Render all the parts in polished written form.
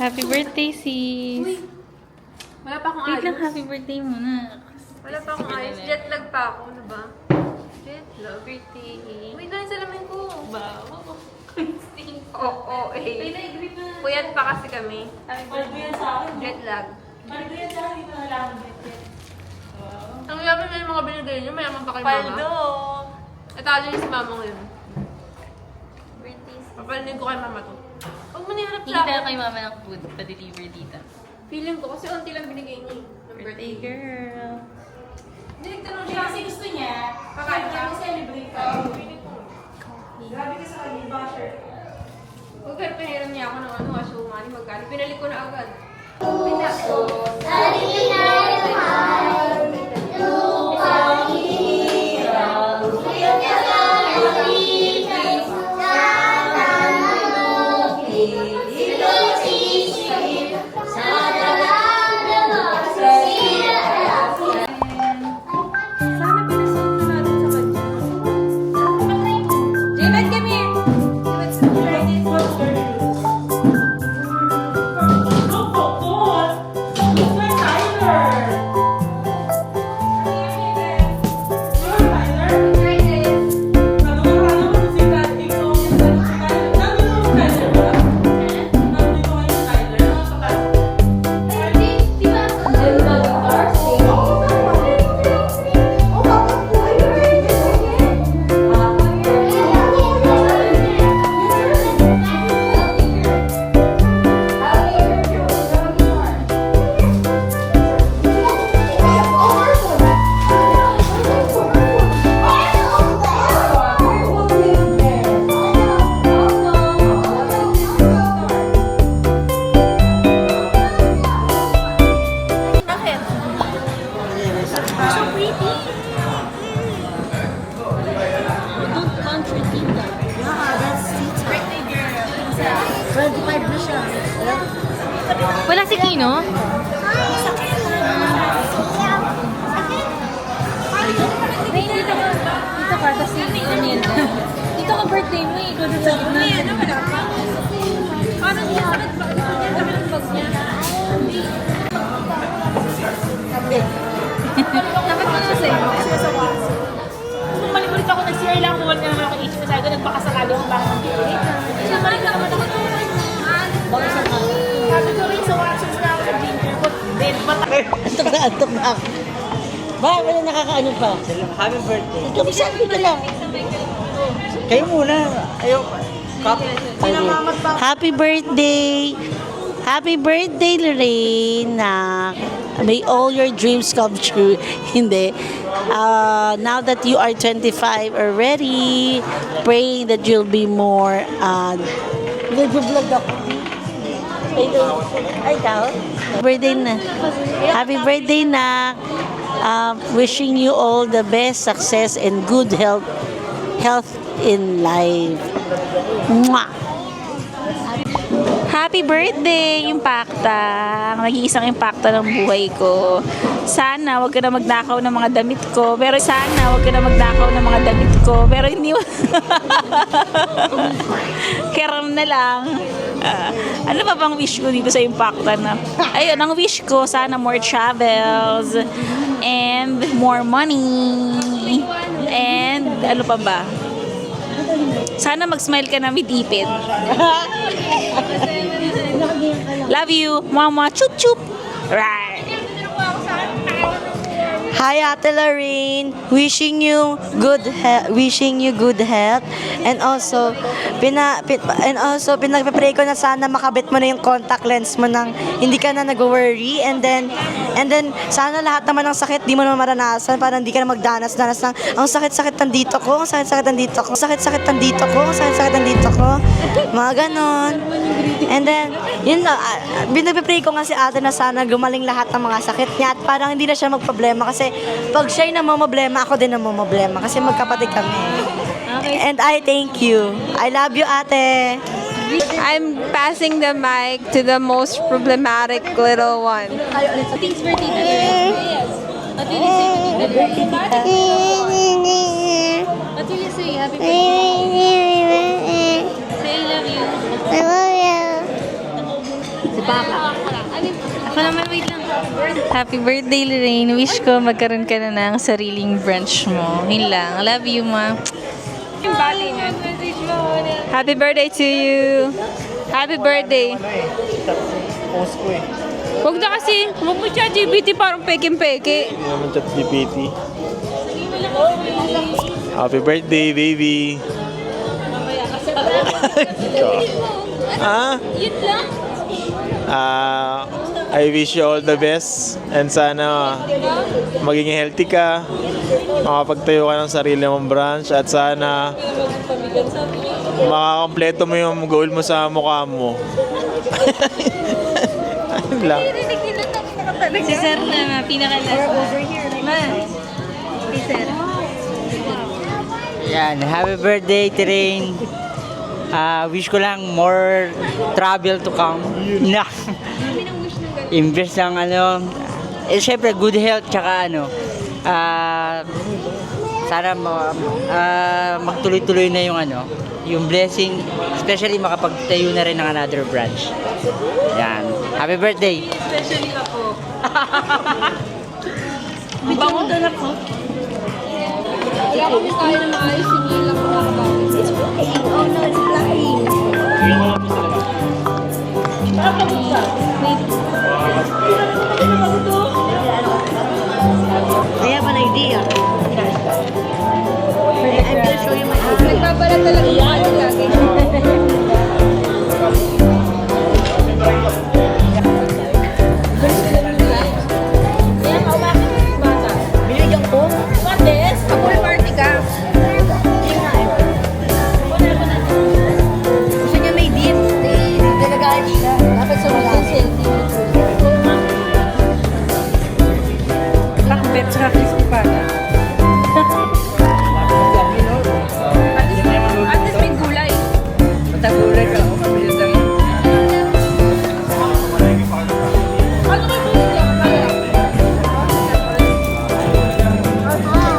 Happy birthday, sis. Uy, wala pa akong Wait lang, ayos. happy birthday muna. Wala pa akong ayos. Jet lag pa ako, ano ba? Jet lag. Birthday. Wait lang yung salamin ko. Ba? Oo, Ay, eh. na-agree na. Puyat pa kasi kami. Paldo yan sa akin. Jet lag. Paldo yan sa akin. Hindi ko nalaman birthday. Ang yaman na yung mga binigay niyo, mayaman pa kay Paldo! mama. Natalo niyo si mama ngayon. Birthday, sis. Papalinig ko kay mama to. Huwag mo nihanap Hindi sa tayo akin. kay mama ng food pa-deliver dito. Feeling ko kasi unti lang binigay niya eh, ng Birthday birthday. girl. Hindi, nagtanong Siya siya. kasi gusto niya. Kakain ka? Kaya celebrate ka. Feeling ko. Grabe ka sa kanya, basher. Huwag pero pinahiram niya ako ng ano, aso money, magkano. Pinalik ko na agad. Sana pinasuot na natin sa kanya. Jamed, come here! Jamed, sa credit. Look, Pokemon! Look like Tyler! Sure, Tyler? Ano mo si Tyler? Ikaw yung Tyler. Nandito mo si Tyler ba? Nandito kayo si Tyler? Don't contradict that. Wala si Kino? Dito ka, tapos si Imelda. Dito ka birthday mo, ikaw doon sa gitna. Wala pa. Parang niya, bakit ba? Ang dami ng bag niya. Dapat mo na sa'yo. Nung malimulit ako, nag-CR lang, bumalik na naman ako HP. Sabi ko, nagbakasakali ako para mag-delete. Kasi balik na naman ako. Sabi ko rin, sa watches na ako sa ginger ko. Then, Antok na ako. Ba, wala nakakaano pa. Happy birthday. Ikaw, sabi ka lang. Kayo muna. Ayaw. Happy birthday! Happy birthday, Lorena! May all your dreams come true. Hindi. Now that you are 25 already, praying that you'll be more... Nag-vlog ako. Ay, ikaw? Birthday na. Happy birthday na. Wishing you all the best success and good health in life. Mwah! Happy birthday, Impacta! Ang nag-iisang impacta ng buhay ko. Sana wag ka na magnakaw ng mga damit ko. Pero hindi mo... Keram na lang. Ano pa bang wish ko dito sa Impacta na? Ayun, ang wish ko, sana more travels and more money. And ano pa ba? Sana mag-smile ka na midipid. Love you. Mama. Chup chup. Right. Hi, Ate Lorraine. Wishing you good health and also pinagpe-pray ko na sana makabit mo na yung contact lens mo nang hindi ka na nag-worry and then sana lahat naman ng sakit di mo na maranasan para hindi ka na magdanas-danas ng ang sakit-sakit nandito ko, mga ganon. And then yun na, pinagpe-pray ko nga si Ate na sana gumaling lahat ng mga sakit niya at parang hindi na siya magproblema kasi pag siya'y namomroblema, ako din namomroblema kasi magkapatid kami. And I thank you. I love you, Ate. I'm passing the mic to the most problematic little one. Thanks birthday to you. What will you say to Tita Birthday? What will you say? Happy birthday. Say I love you. Si Papa. Ako naman, wait lang. Happy birthday, Lorraine. Wish ko magkaroon ka na ng sariling branch mo. Yun lang. Love you, ma. Happy birthday to you. Happy birthday. Post ko eh. Huwag na kasi, huwag mo siya GPT parang peke-peke. Hindi naman chat GPT. Happy birthday, baby. Ah? Yun lang. I wish you all the best and sana maging healthy ka, makapagtayo ka ng sarili mong branch at sana makakompleto mo yung goal mo sa mukha mo. Ayun lang. Si Sir na pinaka-last. Ma. Si Sir. Yan, happy birthday, Tirain. Wish ko lang more travel to come. Na. Invest ng ano, syempre good health tsaka ano, sana magtuloy-tuloy na yung ano, yung blessing, especially makapagtayo na rin ng another branch. Yan. Happy birthday. Especially ako. Bango na ako. Kaya kami tayo na maayos yung ilang mga bagay. It's fluffy. Oh no, it's fluffy. I have an idea. I'm gonna show you my idea. Nagbabalat talaga yung ano lagi. Binigyan ko. Kapul party ka. Gusto niya may dip. Nagagalit siya. Dapat sa mga Pakbet sa crispy pata. At least may gulay. Matagulay ka. Mabilis lang yun. Ano ba gulay?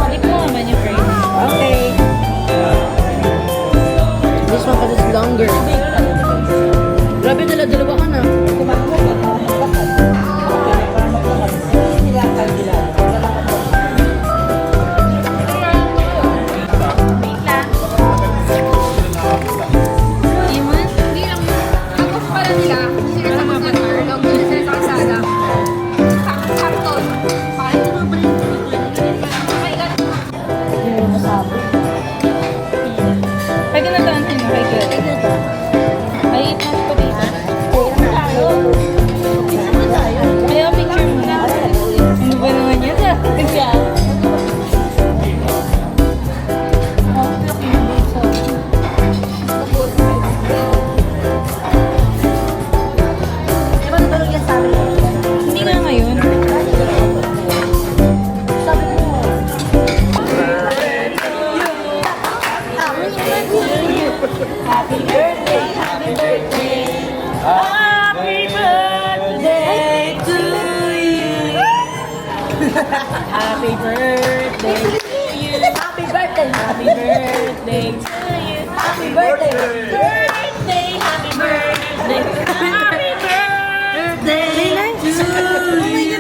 Balik mo naman yung frame. Okay. This one is longer. Grabe dala-dalawa ka na. Iman? Hindi lang. Ako pala nila. Sila sa mga Marlon. Sila sa kasada. Sakton. Pakita mo ba yung my God. Pwede na to, Antin. May good. Ay, eat mas pa dito. Kaya picture mo na. Ano ba naman yun? Kaya. Diba natulog yan sa amin? Hindi nga ngayon. Sabi mo. Happy birthday to you. Happy birthday! Happy birthday to you. Happy birthday! Birthday, happy birthday. Happy birthday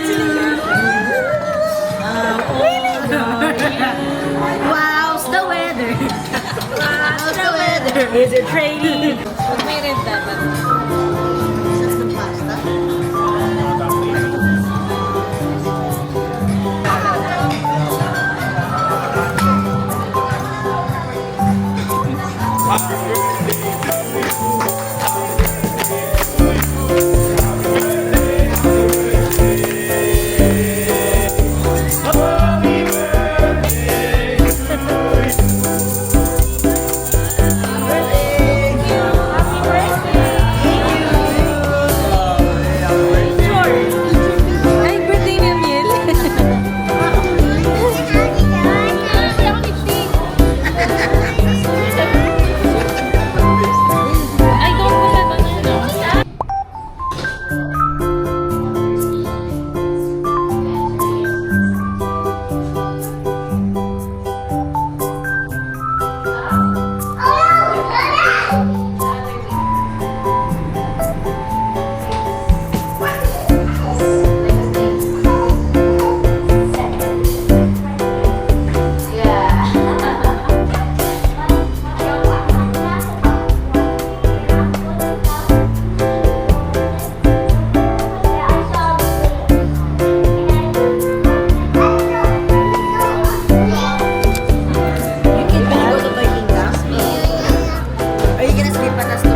to you. Wow's the weather! Wow's the weather! Is it raining? Pag may red dapat. That's the pasta. Ay, birthday ni Amiel. I don't ka na sleep, tapos